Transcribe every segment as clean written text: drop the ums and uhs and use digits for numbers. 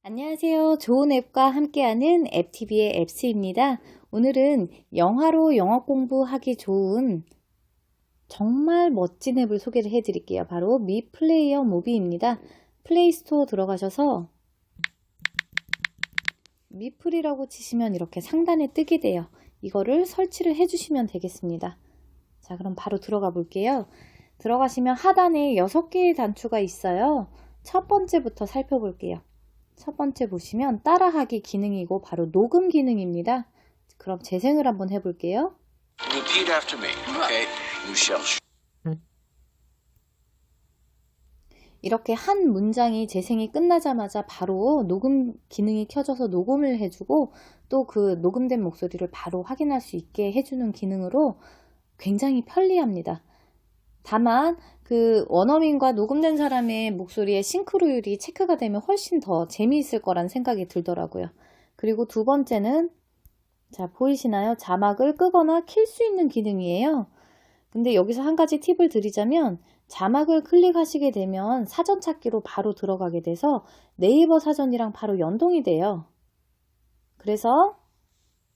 안녕하세요. 좋은 앱과 함께하는 앱TV의 앱스입니다. 오늘은 영화로 영어 공부하기 좋은 정말 멋진 앱을 소개를 해드릴게요. 바로 미 플레이어 무비입니다. 플레이스토어 들어가셔서 미플이라고 치시면 이렇게 상단에 뜨게 돼요. 이거를 설치를 해주시면 되겠습니다. 자, 그럼 바로 들어가 볼게요. 들어가시면 하단에 6개의 단추가 있어요. 첫 번째부터 살펴볼게요. 첫 번째 보시면 따라하기 기능이고 바로 녹음 기능입니다. 그럼 재생을 한번 해볼게요. Repeat after me, okay? You shall. 이렇게 한 문장이 재생이 끝나자마자 바로 녹음 기능이 켜져서 녹음을 해주고 또 그 녹음된 목소리를 바로 확인할 수 있게 해주는 기능으로 굉장히 편리합니다. 다만 그 원어민과 녹음된 사람의 목소리의 싱크로율이 체크가 되면 훨씬 더 재미있을 거란 생각이 들더라고요. 그리고 두 번째는 자 보이시나요? 자막을 끄거나 킬 수 있는 기능이에요. 근데 여기서 한 가지 팁을 드리자면 자막을 클릭하시게 되면 사전 찾기로 바로 들어가게 돼서 네이버 사전이랑 바로 연동이 돼요. 그래서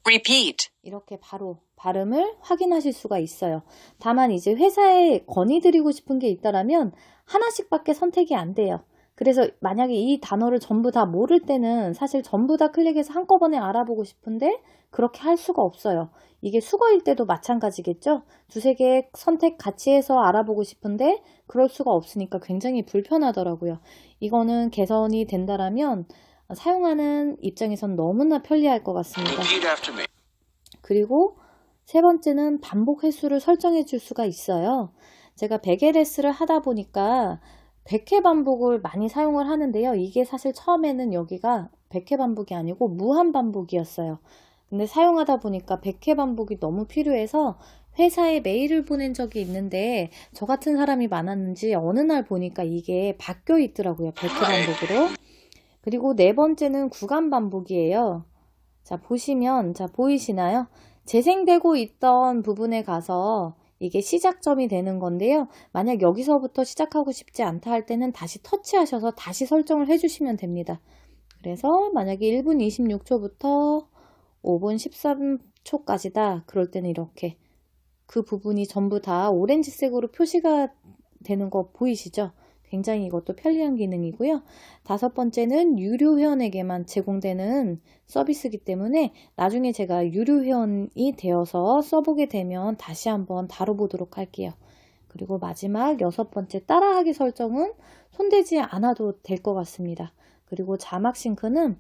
Repeat. 이렇게 바로 발음을 확인하실 수가 있어요. 다만 이제 회사에 건의드리고 싶은 게 있다라면 하나씩밖에 선택이 안 돼요. 그래서 만약에 이 단어를 전부 다 모를 때는 사실 전부 다 클릭해서 한꺼번에 알아보고 싶은데 그렇게 할 수가 없어요. 이게 수거일 때도 마찬가지겠죠? 두세 개 선택 같이 해서 알아보고 싶은데 그럴 수가 없으니까 굉장히 불편하더라고요. 이거는 개선이 된다라면 사용하는 입장에선 너무나 편리할 것 같습니다. Repeat after me. 그리고 세 번째는 반복 횟수를 설정해 줄 수가 있어요. 제가 100LS를 하다 보니까 100회 반복을 많이 사용을 하는데요. 이게 사실 처음에는 여기가 100회 반복이 아니고 무한 반복이었어요. 근데 사용하다 보니까 100회 반복이 너무 필요해서 회사에 메일을 보낸 적이 있는데 저 같은 사람이 많았는지 어느 날 보니까 이게 바뀌어 있더라고요. 100회 반복으로. 그리고 네 번째는 구간 반복이에요. 자, 보시면, 자, 보이시나요? 재생되고 있던 부분에 가서 이게 시작점이 되는 건데요. 만약 여기서부터 시작하고 싶지 않다 할 때는 다시 터치하셔서 다시 설정을 해주시면 됩니다. 그래서 만약에 1분 26초부터 5분 13초까지다. 그럴 때는 이렇게 그 부분이 전부 다 오렌지색으로 표시가 되는 거 보이시죠? 굉장히 이것도 편리한 기능이고요. 다섯 번째는 유료 회원에게만 제공되는 서비스이기 때문에 나중에 제가 유료 회원이 되어서 써보게 되면 다시 한번 다뤄보도록 할게요. 그리고 마지막 여섯 번째 따라하기 설정은 손대지 않아도 될 것 같습니다. 그리고 자막 싱크는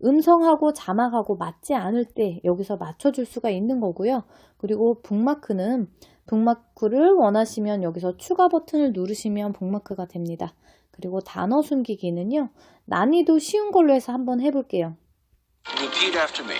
음성하고 자막하고 맞지 않을 때 여기서 맞춰줄 수가 있는 거고요. 그리고 북마크는 북마크를 원하시면 여기서 추가 버튼을 누르시면 북마크가 됩니다. 그리고 단어 숨기기는요. 난이도 쉬운 걸로 해서 한번 해볼게요. Repeat after me.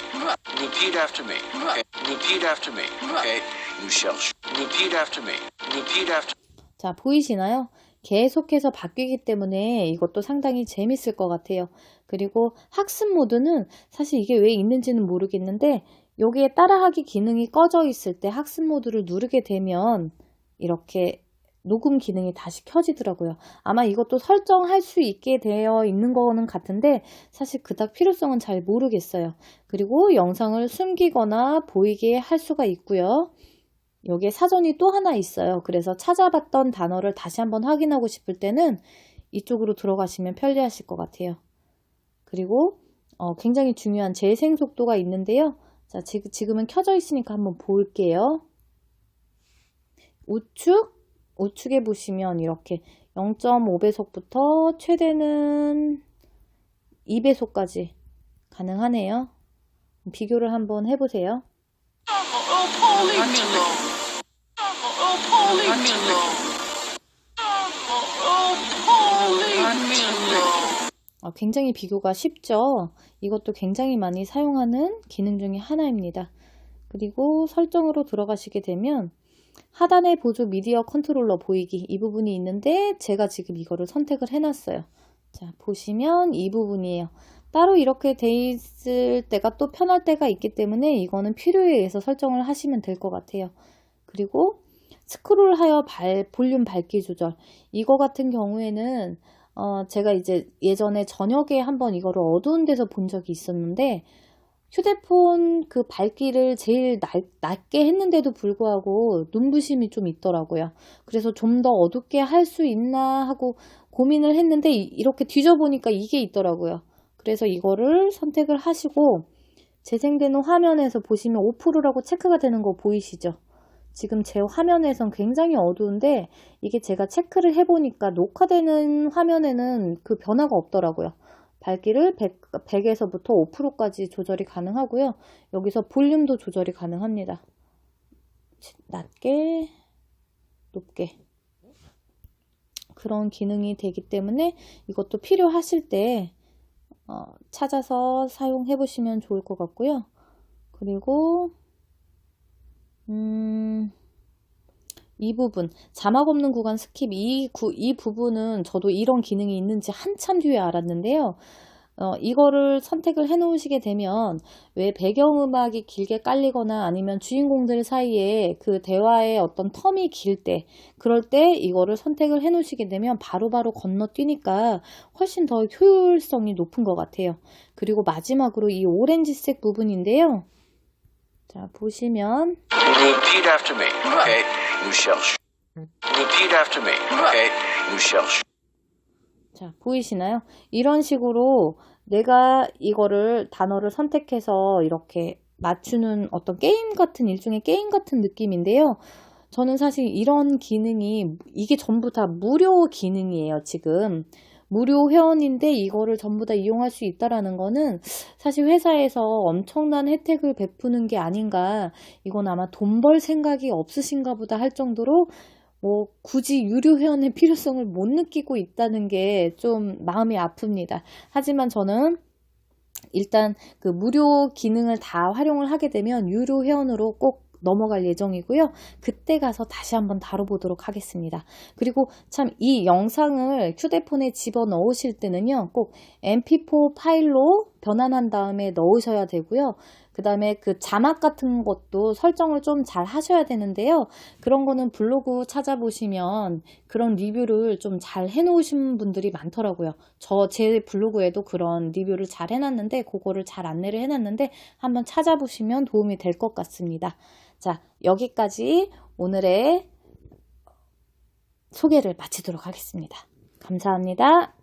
Repeat after me, okay? Repeat after me, okay? You shall. Repeat after me. Repeat after. 자, 보이시나요? 계속해서 바뀌기 때문에 이것도 상당히 재밌을 것 같아요. 그리고 학습 모드는 사실 이게 왜 있는지는 모르겠는데 여기에 따라하기 기능이 꺼져 있을 때 학습 모드를 누르게 되면 이렇게 녹음 기능이 다시 켜지더라고요. 아마 이것도 설정할 수 있게 되어 있는 거는 같은데 사실 그닥 필요성은 잘 모르겠어요. 그리고 영상을 숨기거나 보이게 할 수가 있고요. 여기에 사전이 또 하나 있어요. 그래서 찾아봤던 단어를 다시 한번 확인하고 싶을 때는 이쪽으로 들어가시면 편리하실 것 같아요. 그리고 굉장히 중요한 재생 속도가 있는데요. 자, 지금은 켜져 있으니까 한번 볼게요. 우측에 보시면 이렇게 0.5배속부터 최대는 2배속까지 가능하네요. 비교를 한번 해보세요. 굉장히 비교가 쉽죠. 이것도 굉장히 많이 사용하는 기능 중에 하나입니다. 그리고 설정으로 들어가시게 되면 하단에 보조 미디어 컨트롤러 보이기 이 부분이 있는데 제가 지금 이거를 선택을 해놨어요. 자, 보시면 이 부분이에요. 따로 이렇게 돼 있을 때가 또 편할 때가 있기 때문에 이거는 필요에 의해서 설정을 하시면 될 것 같아요. 그리고 스크롤하여 볼륨 밝기 조절 이거 같은 경우에는 제가 이제 예전에 저녁에 한번 이거를 어두운 데서 본 적이 있었는데 휴대폰 그 밝기를 제일 낮게 했는데도 불구하고 눈부심이 좀 있더라고요. 그래서 좀 더 어둡게 할 수 있나 하고 고민을 했는데 이렇게 뒤져보니까 이게 있더라고요. 그래서 이거를 선택을 하시고 재생되는 화면에서 보시면 5%라고 체크가 되는 거 보이시죠? 지금 제 화면에선 굉장히 어두운데 이게 제가 체크를 해보니까 녹화되는 화면에는 그 변화가 없더라고요. 밝기를 100에서부터 5%까지 조절이 가능하고요. 여기서 볼륨도 조절이 가능합니다. 낮게, 높게. 그런 기능이 되기 때문에 이것도 필요하실 때 찾아서 사용해 보시면 좋을 것 같고요. 그리고 이 부분 자막 없는 구간 스킵 이 부분은 저도 이런 기능이 있는지 한참 뒤에 알았는데요. 이거를 선택을 해 놓으시게 되면 왜 배경음악이 길게 깔리거나 아니면 주인공들 사이에 그 대화의 어떤 텀이 길 때 그럴 때 이거를 선택을 해 놓으시게 되면 바로바로 건너뛰니까 훨씬 더 효율성이 높은 것 같아요. 그리고 마지막으로 이 오렌지색 부분인데요. 자, 보시면 Repeat after me, okay? Nous cherchons. Repeat after me, okay? Nous cherchons. 자, 보이시나요? 이런 식으로 내가 이거를 단어를 선택해서 이렇게 맞추는 어떤 게임 같은 일종의 게임 같은 느낌인데요. 저는 사실 이런 기능이 이게 전부 다 무료 기능이에요, 지금. 무료 회원인데 이거를 전부 다 이용할 수 있다라는 거는 사실 회사에서 엄청난 혜택을 베푸는 게 아닌가. 이건 아마 돈 벌 생각이 없으신가 보다 할 정도로 굳이 유료 회원의 필요성을 못 느끼고 있다는 게 좀 마음이 아픕니다. 하지만 저는 일단 그 무료 기능을 다 활용을 하게 되면 유료 회원으로 꼭 넘어갈 예정이고요. 그때 가서 다시 한번 다뤄보도록 하겠습니다. 그리고 참 이 영상을 휴대폰에 집어 넣으실 때는요, 꼭 mp4 파일로 변환한 다음에 넣으셔야 되고요. 그 다음에 그 자막 같은 것도 설정을 좀 잘 하셔야 되는데요. 그런 거는 블로그 찾아보시면 그런 리뷰를 좀 잘 해놓으신 분들이 많더라고요. 제 블로그에도 그런 리뷰를 잘 해놨는데 그거를 잘 안내를 해놨는데 한번 찾아보시면 도움이 될 것 같습니다. 자, 여기까지 오늘의 소개를 마치도록 하겠습니다. 감사합니다.